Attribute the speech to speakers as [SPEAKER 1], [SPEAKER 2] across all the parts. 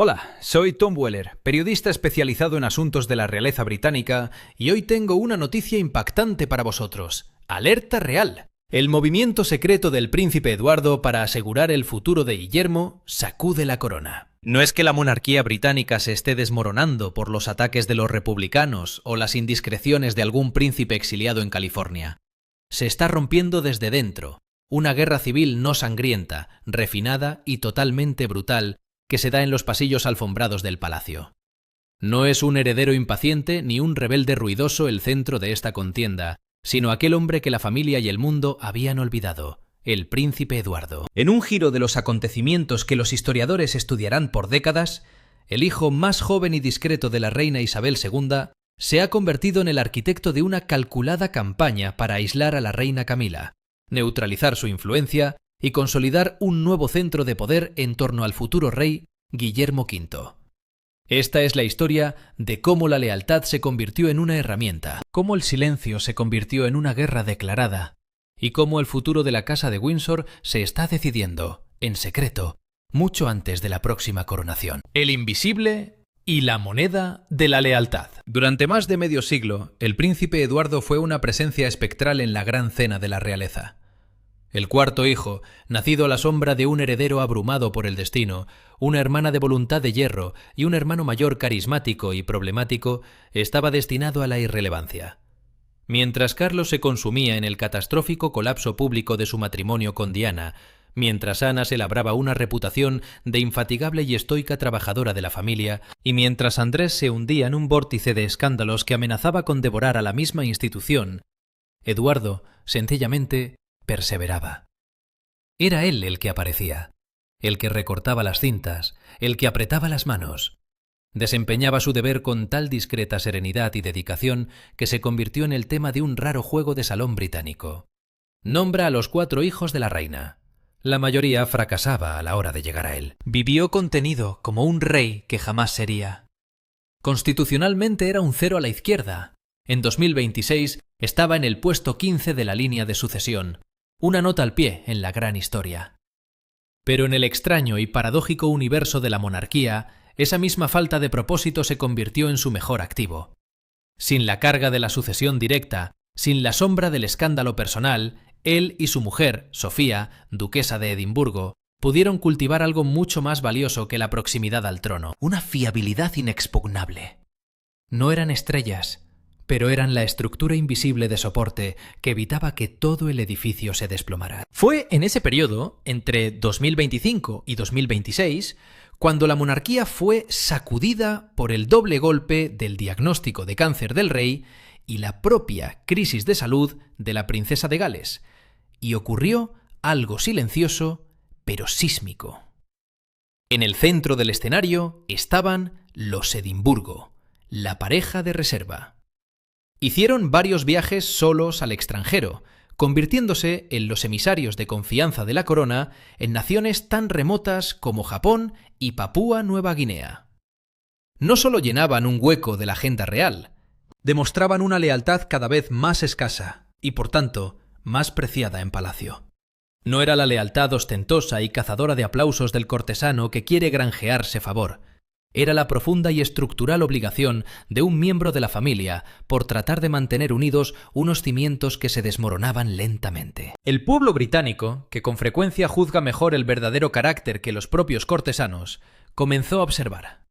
[SPEAKER 1] Hola, soy Tom Weller, periodista especializado en asuntos de la realeza británica, y hoy tengo una noticia impactante para vosotros. ¡Alerta real! El movimiento secreto del príncipe Eduardo para asegurar el futuro de Guillermo sacude la corona. No es que la monarquía británica se esté desmoronando por los ataques de los republicanos o las indiscreciones de algún príncipe exiliado en California. Se está rompiendo desde dentro, una guerra civil no sangrienta, refinada y totalmente brutal, que se da en los pasillos alfombrados del palacio. No es un heredero impaciente ni un rebelde ruidoso el centro de esta contienda, sino aquel hombre que la familia y el mundo habían olvidado, el príncipe Eduardo. En un giro de los acontecimientos que los historiadores estudiarán por décadas, el hijo más joven y discreto de la reina Isabel II se ha convertido en el arquitecto de una calculada campaña para aislar a la reina Camila, neutralizar su influencia y consolidar un nuevo centro de poder en torno al futuro rey Guillermo V. Esta es la historia de cómo la lealtad se convirtió en una herramienta, cómo el silencio se convirtió en una guerra declarada, y cómo el futuro de la Casa de Windsor se está decidiendo, en secreto, mucho antes de la próxima coronación. El invisible y la moneda de la lealtad. Durante más de medio siglo, el príncipe Eduardo fue una presencia espectral en la gran cena de la realeza. El cuarto hijo, nacido a la sombra de un heredero abrumado por el destino, una hermana de voluntad de hierro y un hermano mayor carismático y problemático, estaba destinado a la irrelevancia. Mientras Carlos se consumía en el catastrófico colapso público de su matrimonio con Diana, mientras Ana se labraba una reputación de infatigable y estoica trabajadora de la familia, y mientras Andrés se hundía en un vórtice de escándalos que amenazaba con devorar a la misma institución, Eduardo, sencillamente, perseveraba. Era él el que aparecía, el que recortaba las cintas, el que apretaba las manos. Desempeñaba su deber con tal discreta serenidad y dedicación que se convirtió en el tema de un raro juego de salón británico. Nombra a los 4 hijos de la reina. La mayoría fracasaba a la hora de llegar a él. Vivió contenido como un rey que jamás sería. Constitucionalmente era un 0 a la izquierda. En 2026 estaba en el puesto 15 de la línea de sucesión. Una nota al pie en la gran historia. Pero en el extraño y paradójico universo de la monarquía, esa misma falta de propósito se convirtió en su mejor activo. Sin la carga de la sucesión directa, sin la sombra del escándalo personal, él y su mujer, Sofía, duquesa de Edimburgo, pudieron cultivar algo mucho más valioso que la proximidad al trono, una fiabilidad inexpugnable. No eran estrellas, pero eran la estructura invisible de soporte que evitaba que todo el edificio se desplomara. Fue en ese periodo, entre 2025 y 2026, cuando la monarquía fue sacudida por el doble golpe del diagnóstico de cáncer del rey y la propia crisis de salud de la princesa de Gales, y ocurrió algo silencioso, pero sísmico. En el centro del escenario estaban los Edimburgo, la pareja de reserva. Hicieron varios viajes solos al extranjero, convirtiéndose en los emisarios de confianza de la corona en naciones tan remotas como Japón y Papúa Nueva Guinea. No solo llenaban un hueco de la agenda real, demostraban una lealtad cada vez más escasa y, por tanto, más preciada en palacio. No era la lealtad ostentosa y cazadora de aplausos del cortesano que quiere granjearse favor. Era la profunda y estructural obligación de un miembro de la familia por tratar de mantener unidos unos cimientos que se desmoronaban lentamente. El pueblo británico, que con frecuencia juzga mejor el verdadero carácter que los propios cortesanos, comenzó a observar.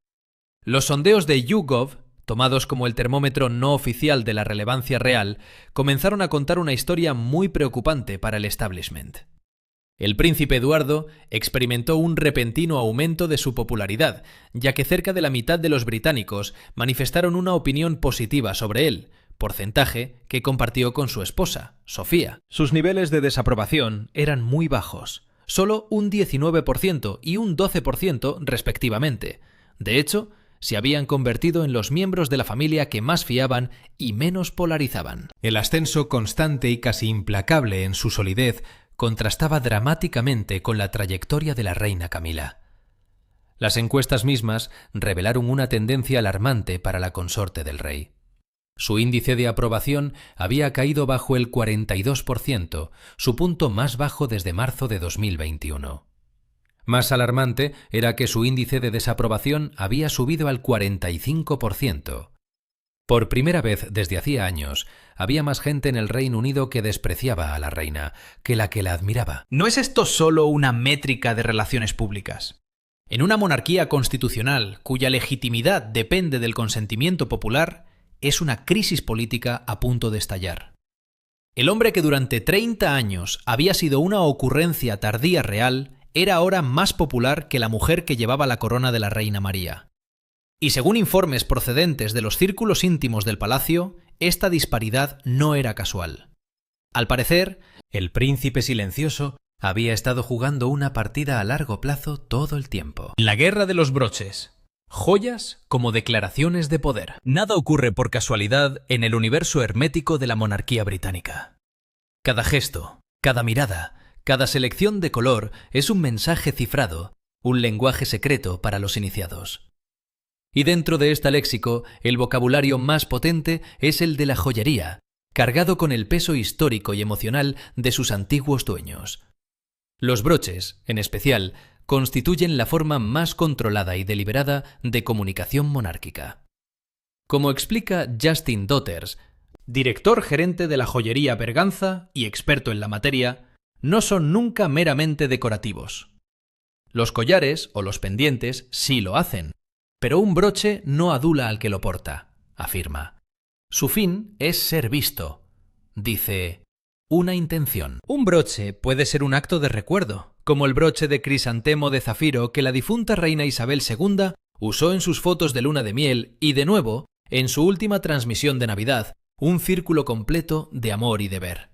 [SPEAKER 1] Los sondeos de YouGov, tomados como el termómetro no oficial de la relevancia real, comenzaron a contar una historia muy preocupante para el establishment. El príncipe Eduardo experimentó un repentino aumento de su popularidad, ya que cerca de la mitad de los británicos manifestaron una opinión positiva sobre él, porcentaje que compartió con su esposa, Sofía. Sus niveles de desaprobación eran muy bajos, solo un 19% y un 12% respectivamente. De hecho, se habían convertido en los miembros de la familia que más fiaban y menos polarizaban. El ascenso constante y casi implacable en su solidez contrastaba dramáticamente con la trayectoria de la reina Camila. Las encuestas mismas revelaron una tendencia alarmante para la consorte del rey. Su índice de aprobación había caído bajo el 42%, su punto más bajo desde marzo de 2021. Más alarmante era que su índice de desaprobación había subido al 45%. Por primera vez desde hacía años, había más gente en el Reino Unido que despreciaba a la reina que la admiraba.
[SPEAKER 2] ¿No es esto solo una métrica de relaciones públicas? En una monarquía constitucional cuya legitimidad depende del consentimiento popular, es una crisis política a punto de estallar. El hombre que durante 30 años había sido una ocurrencia tardía real era ahora más popular que la mujer que llevaba la corona de la reina María. Y según informes procedentes de los círculos íntimos del palacio, esta disparidad no era casual. Al parecer, el príncipe silencioso había estado jugando una partida a largo plazo todo el tiempo. La guerra de los broches. Joyas como declaraciones de poder. Nada ocurre por casualidad en el universo hermético de la monarquía británica. Cada gesto, cada mirada, cada selección de color es un mensaje cifrado, un lenguaje secreto para los iniciados. Y dentro de este léxico, el vocabulario más potente es el de la joyería, cargado con el peso histórico y emocional de sus antiguos dueños. Los broches, en especial, constituyen la forma más controlada y deliberada de comunicación monárquica. Como explica Justin Daughters, director gerente de la joyería Berganza y experto en la materia, no son nunca meramente decorativos. Los collares o los pendientes sí lo hacen, pero un broche no adula al que lo porta, afirma. Su fin es ser visto. Dice, una intención. Un broche puede ser un acto de recuerdo, como el broche de crisantemo de zafiro que la difunta reina Isabel II usó en sus fotos de luna de miel y, de nuevo, en su última transmisión de Navidad, un círculo completo de amor y deber.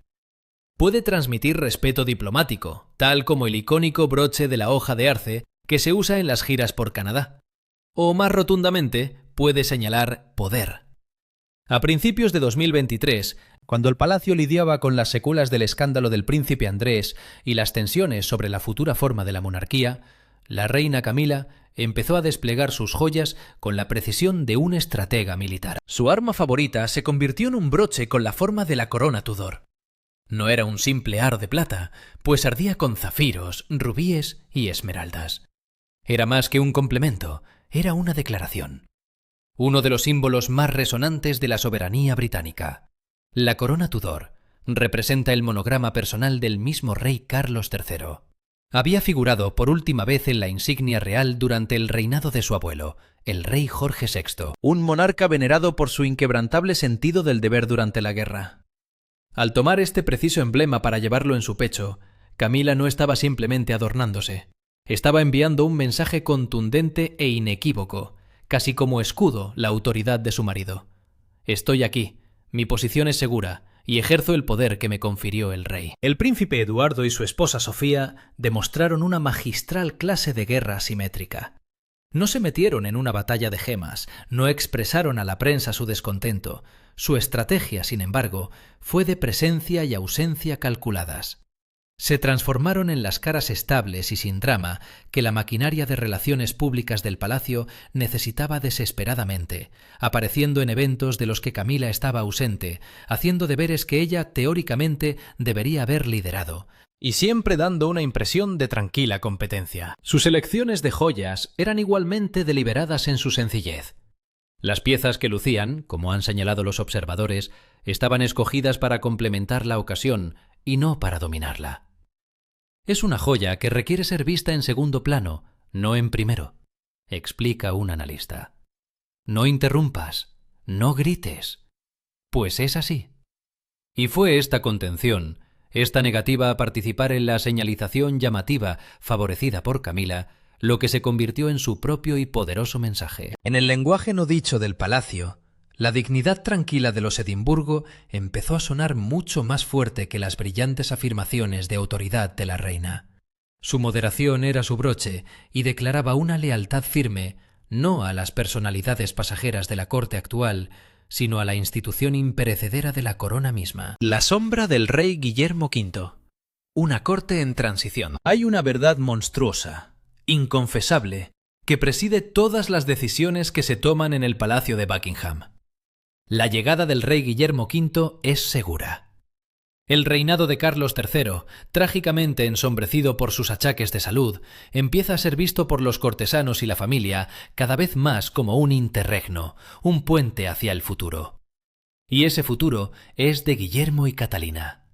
[SPEAKER 2] Puede transmitir respeto diplomático, tal como el icónico broche de la hoja de arce que se usa en las giras por Canadá. O más rotundamente, puede señalar poder. A principios de 2023, cuando el palacio lidiaba con las secuelas del escándalo del príncipe Andrés y las tensiones sobre la futura forma de la monarquía, la reina Camila empezó a desplegar sus joyas con la precisión de un estratega militar. Su arma favorita se convirtió en un broche con la forma de la corona Tudor. No era un simple aro de plata, pues ardía con zafiros, rubíes y esmeraldas. Era más que un complemento, era una declaración. Uno de los símbolos más resonantes de la soberanía británica. La corona Tudor representa el monograma personal del mismo rey Carlos III. Había figurado por última vez en la insignia real durante el reinado de su abuelo, el rey Jorge VI, un monarca venerado por su inquebrantable sentido del deber durante la guerra. Al tomar este preciso emblema para llevarlo en su pecho, Camila no estaba simplemente adornándose. Estaba enviando un mensaje contundente e inequívoco, casi como escudo la autoridad de su marido. Estoy aquí, mi posición es segura, y ejerzo el poder que me confirió el rey. El príncipe Eduardo y su esposa Sofía demostraron una magistral clase de guerra asimétrica. No se metieron en una batalla de gemas, no expresaron a la prensa su descontento. Su estrategia, sin embargo, fue de presencia y ausencia calculadas. Se transformaron en las caras estables y sin drama que la maquinaria de relaciones públicas del palacio necesitaba desesperadamente, apareciendo en eventos de los que Camila estaba ausente, haciendo deberes que ella teóricamente debería haber liderado, y siempre dando una impresión de tranquila competencia. Sus elecciones de joyas eran igualmente deliberadas en su sencillez. Las piezas que lucían, como han señalado los observadores, estaban escogidas para complementar la ocasión y no para dominarla. Es una joya que requiere ser vista en segundo plano, no en primero, explica un analista. No interrumpas, no grites, pues es así. Y fue esta contención, esta negativa a participar en la señalización llamativa favorecida por Camila, lo que se convirtió en su propio y poderoso mensaje. En el lenguaje no dicho del palacio, la dignidad tranquila de los Edimburgo empezó a sonar mucho más fuerte que las brillantes afirmaciones de autoridad de la reina. Su moderación era su broche y declaraba una lealtad firme no a las personalidades pasajeras de la corte actual, sino a la institución imperecedera de la corona misma. La sombra del rey Guillermo V. Una corte en transición. Hay una verdad monstruosa, inconfesable, que preside todas las decisiones que se toman en el Palacio de Buckingham. La llegada del rey Guillermo V es segura. El reinado de Carlos III, trágicamente ensombrecido por sus achaques de salud, empieza a ser visto por los cortesanos y la familia cada vez más como un interregno, un puente hacia el futuro. Y ese futuro es de Guillermo y Catalina.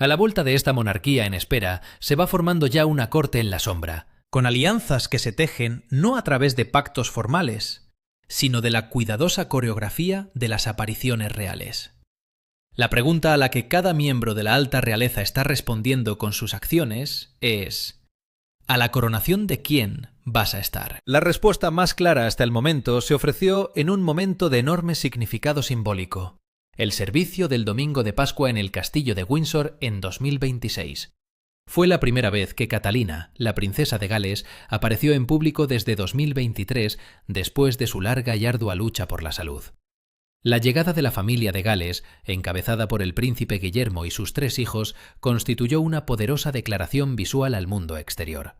[SPEAKER 2] A la vuelta de esta monarquía en espera, se va formando ya una corte en la sombra, con alianzas que se tejen no a través de pactos formales, sino de la cuidadosa coreografía de las apariciones reales. La pregunta a la que cada miembro de la alta realeza está respondiendo con sus acciones es: ¿a la coronación de quién vas a estar?
[SPEAKER 1] La respuesta más clara hasta el momento se ofreció en un momento de enorme significado simbólico: el servicio del domingo de Pascua en el Castillo de Windsor en 2026. Fue la primera vez que Catalina, la princesa de Gales, apareció en público desde 2023, después de su larga y ardua lucha por la salud. La llegada de la familia de Gales, encabezada por el príncipe Guillermo y sus 3 hijos, constituyó una poderosa declaración visual al mundo exterior.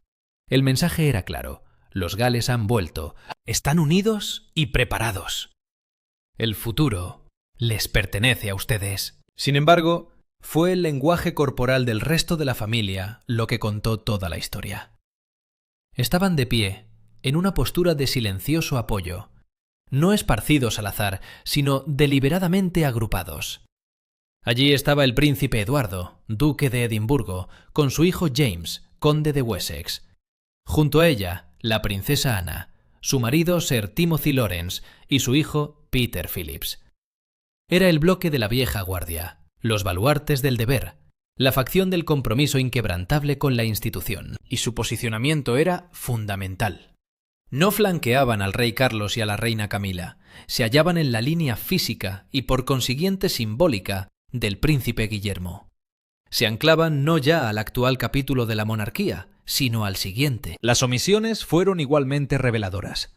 [SPEAKER 1] El mensaje era claro: los Gales han vuelto, están unidos y preparados. El futuro les pertenece a ustedes. Sin embargo, fue el lenguaje corporal del resto de la familia lo que contó toda la historia. Estaban de pie, en una postura de silencioso apoyo, no esparcidos al azar, sino deliberadamente agrupados. Allí estaba el príncipe Eduardo, duque de Edimburgo, con su hijo James, conde de Wessex. Junto a ella, la princesa Ana, su marido Sir Timothy Lawrence y su hijo Peter Phillips. Era el bloque de la vieja guardia, los baluartes del deber, la facción del compromiso inquebrantable con la institución, y su posicionamiento era fundamental. No flanqueaban al rey Carlos y a la reina Camila, se hallaban en la línea física y por consiguiente simbólica del príncipe Guillermo. Se anclaban no ya al actual capítulo de la monarquía, sino al siguiente. Las omisiones fueron igualmente reveladoras.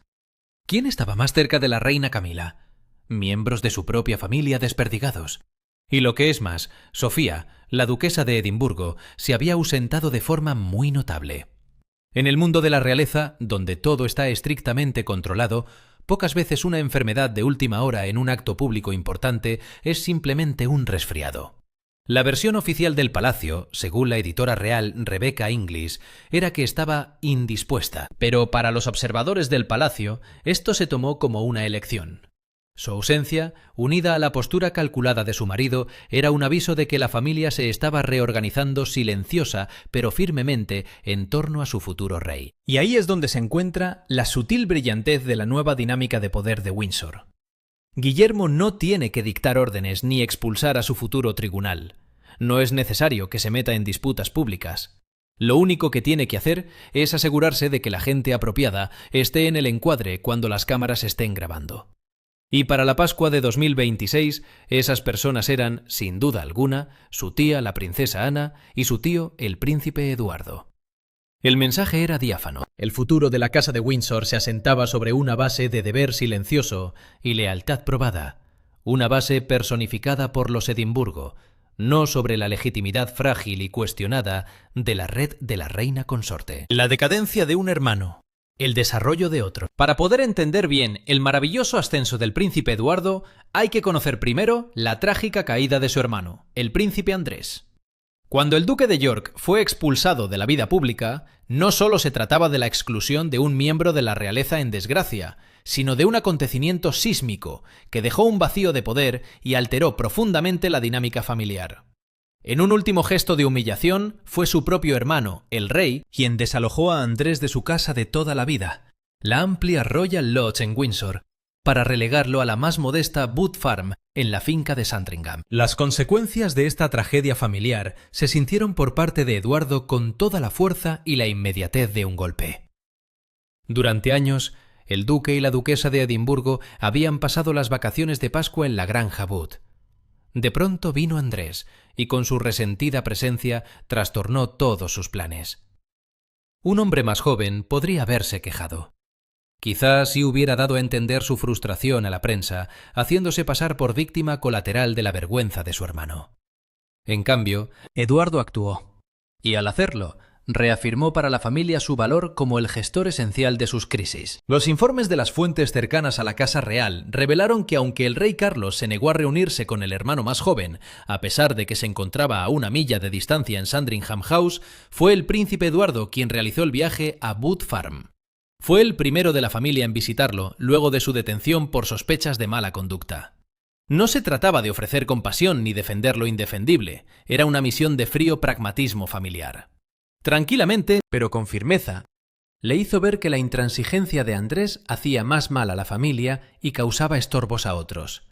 [SPEAKER 1] ¿Quién estaba más cerca de la reina Camila? Miembros de su propia familia desperdigados. Y lo que es más, Sofía, la duquesa de Edimburgo, se había ausentado de forma muy notable. En el mundo de la realeza, donde todo está estrictamente controlado, pocas veces una enfermedad de última hora en un acto público importante es simplemente un resfriado. La versión oficial del palacio, según la editora real Rebecca Inglis, era que estaba indispuesta, pero para los observadores del palacio esto se tomó como una elección. Su ausencia, unida a la postura calculada de su marido, era un aviso de que la familia se estaba reorganizando silenciosa pero firmemente en torno a su futuro rey. Y ahí es donde se encuentra la sutil brillantez de la nueva dinámica de poder de Windsor. Guillermo no tiene que dictar órdenes ni expulsar a su futuro tribunal. No es necesario que se meta en disputas públicas. Lo único que tiene que hacer es asegurarse de que la gente apropiada esté en el encuadre cuando las cámaras estén grabando. Y para la Pascua de 2026, esas personas eran, sin duda alguna, su tía, la princesa Ana, y su tío, el príncipe Eduardo. El mensaje era diáfano. El futuro de la Casa de Windsor se asentaba sobre una base de deber silencioso y lealtad probada, una base personificada por los Edimburgo, no sobre la legitimidad frágil y cuestionada de la red de la reina consorte. La decadencia de un hermano. El desarrollo de otro. Para poder entender bien el maravilloso ascenso del príncipe Eduardo, hay que conocer primero la trágica caída de su hermano, el príncipe Andrés. Cuando el duque de York fue expulsado de la vida pública, no solo se trataba de la exclusión de un miembro de la realeza en desgracia, sino de un acontecimiento sísmico que dejó un vacío de poder y alteró profundamente la dinámica familiar. En un último gesto de humillación, fue su propio hermano, el rey, quien desalojó a Andrés de su casa de toda la vida, la amplia Royal Lodge en Windsor, para relegarlo a la más modesta Booth Farm, en la finca de Sandringham. Las consecuencias de esta tragedia familiar se sintieron por parte de Eduardo con toda la fuerza y la inmediatez de un golpe. Durante años, el duque y la duquesa de Edimburgo habían pasado las vacaciones de Pascua en la granja Booth. De pronto vino Andrés, y con su resentida presencia trastornó todos sus planes. Un hombre más joven podría haberse quejado. Quizás sí hubiera dado a entender su frustración a la prensa, haciéndose pasar por víctima colateral de la vergüenza de su hermano. En cambio, Eduardo actuó, y al hacerlo,
[SPEAKER 2] reafirmó para la familia su valor como el gestor esencial de sus crisis.
[SPEAKER 1] Los informes de las fuentes cercanas a la Casa Real revelaron que aunque el rey Carlos se negó a reunirse con el hermano más joven, a pesar de que se encontraba a 1 milla de distancia en Sandringham House, fue el príncipe Eduardo quien realizó el viaje a Booth Farm. Fue el primero de la familia en visitarlo, luego de su detención por sospechas de mala conducta. No se trataba de ofrecer compasión ni defender lo indefendible, era una misión de frío pragmatismo familiar. Tranquilamente, pero con firmeza, le hizo ver que la intransigencia de Andrés hacía más mal a la familia y causaba estorbos a otros.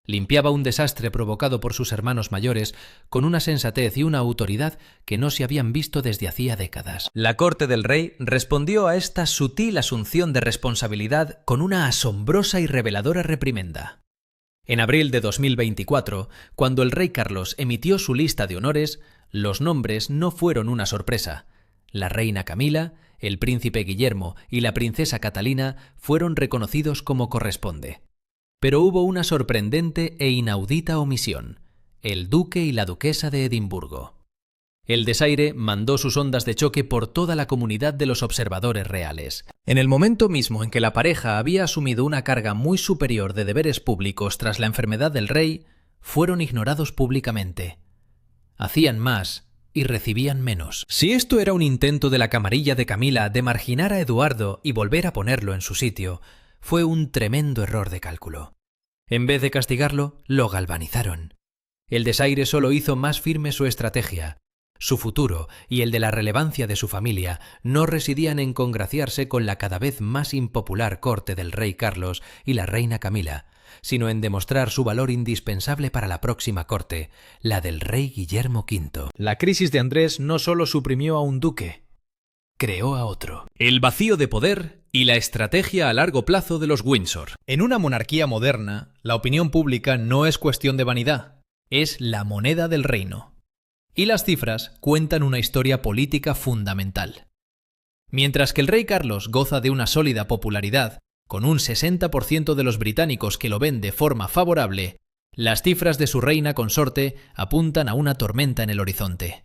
[SPEAKER 1] Limpiaba un desastre provocado por sus hermanos mayores con una sensatez y una autoridad que no se habían visto desde hacía décadas. La corte del rey respondió a esta sutil asunción de responsabilidad con una asombrosa y reveladora reprimenda. En abril de 2024, cuando el rey Carlos emitió su lista de honores, los nombres no fueron una sorpresa. La reina Camila, el príncipe Guillermo y la princesa Catalina fueron reconocidos como corresponde. Pero hubo una sorprendente e inaudita omisión: el duque y la duquesa de Edimburgo. El desaire mandó sus ondas de choque por toda la comunidad de los observadores reales. En el momento mismo en que la pareja había asumido una carga muy superior de deberes públicos tras la enfermedad del rey, fueron ignorados públicamente. Hacían más y recibían menos. Si esto era un intento de la camarilla de Camila de marginar a Eduardo y volver a ponerlo en su sitio, fue un tremendo error de cálculo. En vez de castigarlo, lo galvanizaron. El desaire solo hizo más firme su estrategia. Su futuro y el de la relevancia de su familia no residían en congraciarse con la cada vez más impopular corte del rey Carlos y la reina Camila, sino en demostrar su valor indispensable para la próxima corte, la del rey Guillermo V. La crisis de Andrés no solo suprimió a un duque, creó a otro. El vacío de poder y la estrategia a largo plazo de los Windsor. En una monarquía moderna, la opinión pública no es cuestión de vanidad, es la moneda del reino. Y las cifras cuentan una historia política fundamental. Mientras que el rey Carlos goza de una sólida popularidad, con un 60% de los británicos que lo ven de forma favorable, las cifras de su reina consorte apuntan a una tormenta en el horizonte.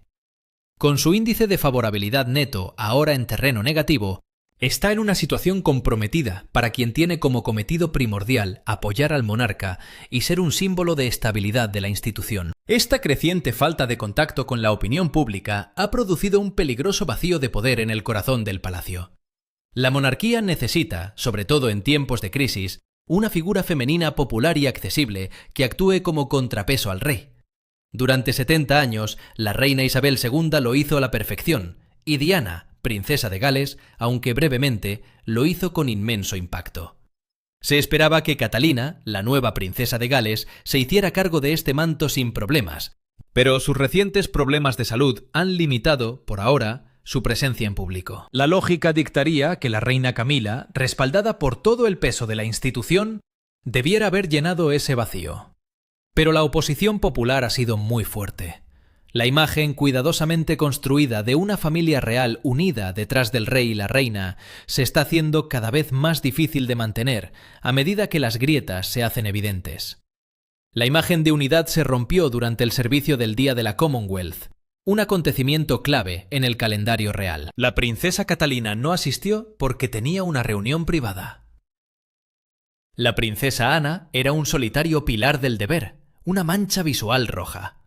[SPEAKER 1] Con su índice de favorabilidad neto ahora en terreno negativo, está en una situación comprometida para quien tiene como cometido primordial apoyar al monarca y ser un símbolo de estabilidad de la institución. Esta creciente falta de contacto con la opinión pública ha producido un peligroso vacío de poder en el corazón del palacio. La monarquía necesita, sobre todo en tiempos de crisis, una figura femenina popular y accesible que actúe como contrapeso al rey. Durante 70 años, la reina Isabel II lo hizo a la perfección, y Diana, princesa de Gales, aunque brevemente, lo hizo con inmenso impacto. Se esperaba que Catalina, la nueva princesa de Gales, se hiciera cargo de este manto sin problemas, pero sus recientes problemas de salud han limitado, por ahora, su presencia en público. La lógica dictaría que la reina Camila, respaldada por todo el peso de la institución, debiera haber llenado ese vacío. Pero la oposición popular ha sido muy fuerte. La imagen cuidadosamente construida de una familia real unida detrás del rey y la reina se está haciendo cada vez más difícil de mantener a medida que las grietas se hacen evidentes. La imagen de unidad se rompió durante el servicio del Día de la Commonwealth, un acontecimiento clave en el calendario real. La princesa Catalina no asistió porque tenía una reunión privada. La princesa Ana era un solitario pilar del deber, una mancha visual roja.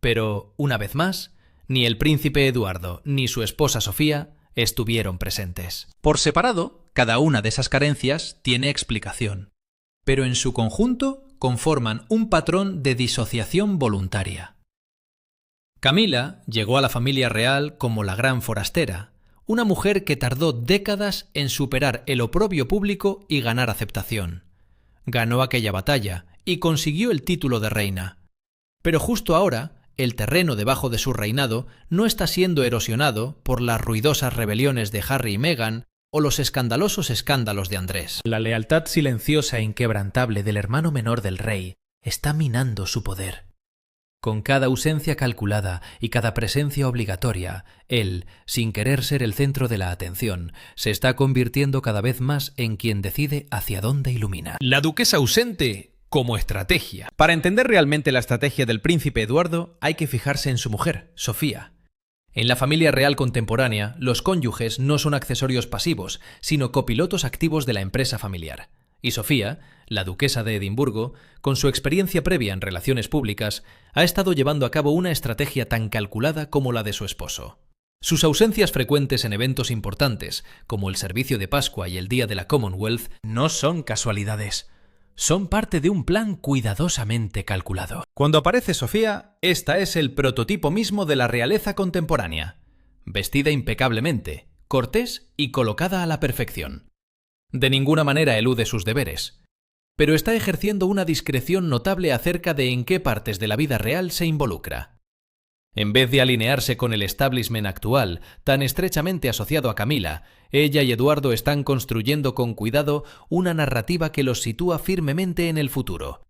[SPEAKER 1] Pero, una vez más, ni el príncipe Eduardo ni su esposa Sofía estuvieron presentes. Por separado, cada una de esas carencias tiene explicación, pero en su conjunto conforman un patrón de disociación voluntaria. Camila llegó a la familia real como la gran forastera, una mujer que tardó décadas en superar el oprobio público y ganar aceptación. Ganó aquella batalla y consiguió el título de reina. Pero justo ahora, el terreno debajo de su reinado no está siendo erosionado por las ruidosas rebeliones de Harry y Meghan o los escandalosos escándalos de Andrés. La lealtad silenciosa e inquebrantable del hermano menor del rey está minando su poder. Con cada ausencia calculada y cada presencia obligatoria, él, sin querer ser el centro de la atención, se está convirtiendo cada vez más en quien decide hacia dónde ilumina. La duquesa ausente como estrategia. Para entender realmente la estrategia del príncipe Eduardo, hay que fijarse en su mujer, Sofía. En la familia real contemporánea, los cónyuges no son accesorios pasivos, sino copilotos activos de la empresa familiar. Y Sofía, la duquesa de Edimburgo, con su experiencia previa en relaciones públicas, ha estado llevando a cabo una estrategia tan calculada como la de su esposo. Sus ausencias frecuentes en eventos importantes, como el servicio de Pascua y el Día de la Commonwealth, no son casualidades. Son parte de un plan cuidadosamente calculado. Cuando aparece Sofía, esta es el prototipo mismo de la realeza contemporánea. Vestida impecablemente, cortés y colocada a la perfección. De ninguna manera elude sus deberes, pero está ejerciendo una discreción notable acerca de en qué partes de la vida real se involucra. En vez de alinearse con el establishment actual, tan estrechamente asociado a Camila, ella y Eduardo están construyendo con cuidado una narrativa que los sitúa firmemente en el futuro,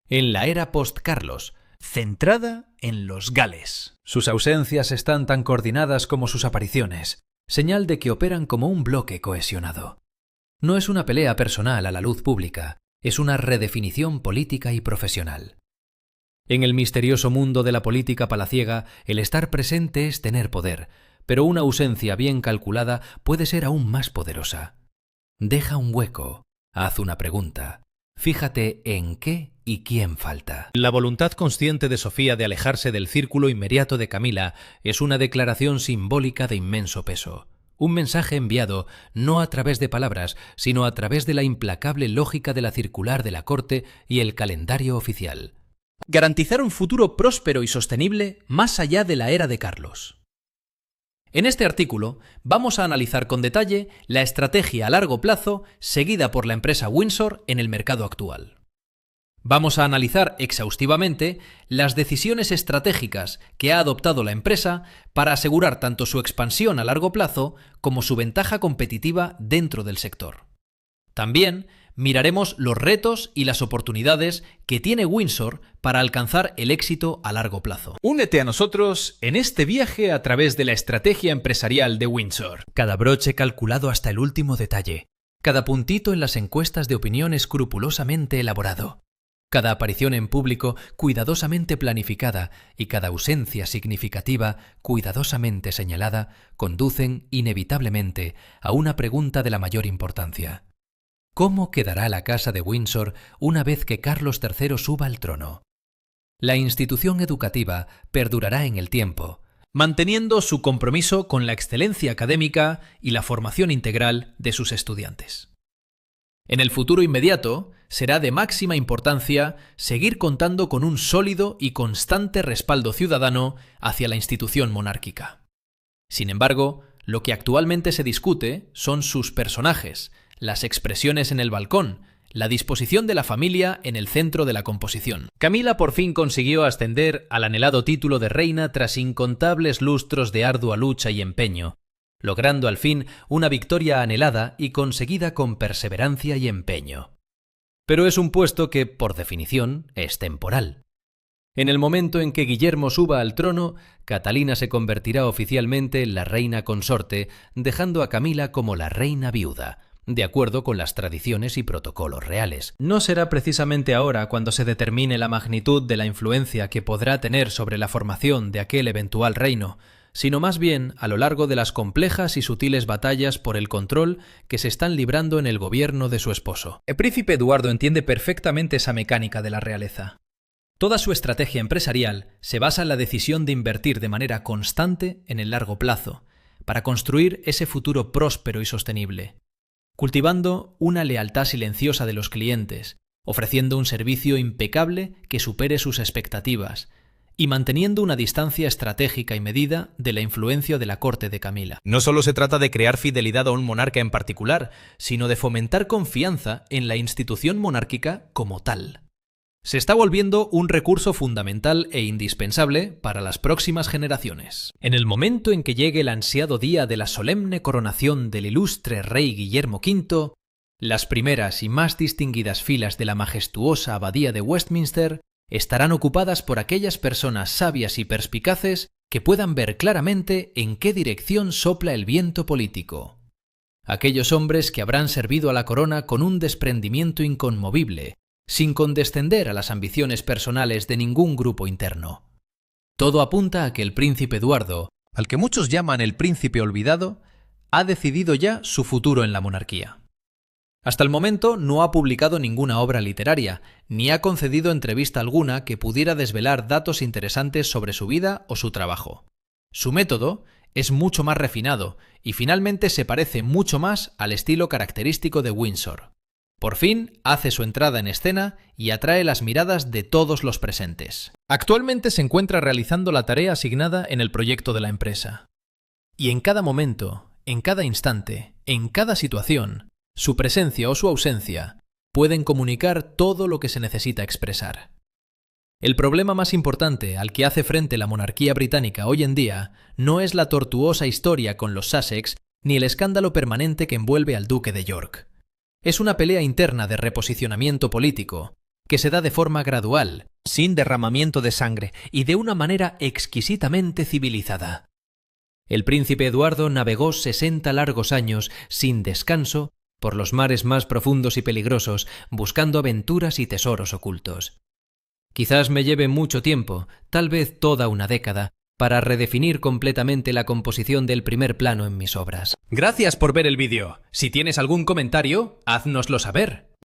[SPEAKER 1] en la era post-Carlos, centrada en los Gales. Sus ausencias están tan coordinadas como sus apariciones, señal de que operan como un bloque cohesionado. No es una pelea personal a la luz pública, es una redefinición política y profesional. En el misterioso mundo de la política palaciega, el estar presente es tener poder, pero una ausencia bien calculada puede ser aún más poderosa. Deja un hueco, haz una pregunta, fíjate en qué y quién falta. La voluntad consciente de Sofía de alejarse del círculo inmediato de Camila es una declaración simbólica de inmenso peso. Un mensaje enviado no a través de palabras, sino a través de la implacable lógica de la circular de la corte y el calendario oficial. Garantizar un futuro próspero y sostenible más allá de la era de Carlos. En este artículo vamos a analizar con detalle la estrategia a largo plazo seguida por la empresa Windsor en el mercado actual. Vamos a analizar exhaustivamente las decisiones estratégicas que ha adoptado la empresa para asegurar tanto su expansión a largo plazo como su ventaja competitiva dentro del sector. También miraremos los retos y las oportunidades que tiene Windsor para alcanzar el éxito a largo plazo. Únete a nosotros en este viaje a través de la estrategia empresarial de Windsor. Cada broche calculado hasta el último detalle, cada puntito en las encuestas de opinión escrupulosamente elaborado, cada aparición en público cuidadosamente planificada y cada ausencia significativa cuidadosamente señalada conducen inevitablemente a una pregunta de la mayor importancia. ¿Cómo quedará la casa de Windsor una vez que Carlos III suba al trono? La institución educativa perdurará en el tiempo, manteniendo su compromiso con la excelencia académica y la formación integral de sus estudiantes. En el futuro inmediato, será de máxima importancia seguir contando con un sólido y constante respaldo ciudadano hacia la institución monárquica. Sin embargo, lo que actualmente se discute son sus personajes, las expresiones en el balcón, la disposición de la familia en el centro de la composición. Camila por fin consiguió ascender al anhelado título de reina tras incontables lustros de ardua lucha y empeño, logrando al fin una victoria anhelada y conseguida con perseverancia y empeño. Pero es un puesto que, por definición, es temporal. En el momento en que Guillermo suba al trono, Catalina se convertirá oficialmente en la reina consorte, dejando a Camila como la reina viuda, de acuerdo con las tradiciones y protocolos reales. No será precisamente ahora cuando se determine la magnitud de la influencia que podrá tener sobre la formación de aquel eventual reino, sino más bien a lo largo de las complejas y sutiles batallas por el control que se están librando en el gobierno de su esposo. El príncipe Eduardo entiende perfectamente esa mecánica de la realeza. Toda su estrategia empresarial se basa en la decisión de invertir de manera constante en el largo plazo, para construir ese futuro próspero y sostenible, cultivando una lealtad silenciosa de los clientes, ofreciendo un servicio impecable que supere sus expectativas y manteniendo una distancia estratégica y medida de la influencia de la corte de Camila. No solo se trata de crear fidelidad a un monarca en particular, sino de fomentar confianza en la institución monárquica como tal. Se está volviendo un recurso fundamental e indispensable para las próximas generaciones. En el momento en que llegue el ansiado día de la solemne coronación del ilustre rey Guillermo V, las primeras y más distinguidas filas de la majestuosa abadía de Westminster estarán ocupadas por aquellas personas sabias y perspicaces que puedan ver claramente en qué dirección sopla el viento político. Aquellos hombres que habrán servido a la corona con un desprendimiento inconmovible, sin condescender a las ambiciones personales de ningún grupo interno. Todo apunta a que el príncipe Eduardo al que muchos llaman el príncipe olvidado, ha decidido ya su futuro en la monarquía. Hasta el momento no ha publicado ninguna obra literaria, ni ha concedido entrevista alguna que pudiera desvelar datos interesantes sobre su vida o su trabajo. Su método es mucho más refinado y finalmente se parece mucho más al estilo característico de Windsor. Por fin hace su entrada en escena y atrae las miradas de todos los presentes. Actualmente se encuentra realizando la tarea asignada en el proyecto de la empresa. Y en cada momento, en cada instante, en cada situación, su presencia o su ausencia pueden comunicar todo lo que se necesita expresar. El problema más importante al que hace frente la monarquía británica hoy en día no es la tortuosa historia con los Sussex ni el escándalo permanente que envuelve al duque de York. Es una pelea interna de reposicionamiento político que se da de forma gradual, sin derramamiento de sangre y de una manera exquisitamente civilizada. El príncipe Eduardo navegó 60 largos años sin descanso por los mares más profundos y peligrosos, buscando aventuras y tesoros ocultos. Quizás me lleve mucho tiempo, tal vez toda una década, para redefinir completamente la composición del primer plano en mis obras. Gracias por ver el vídeo. Si tienes algún comentario, háznoslo saber.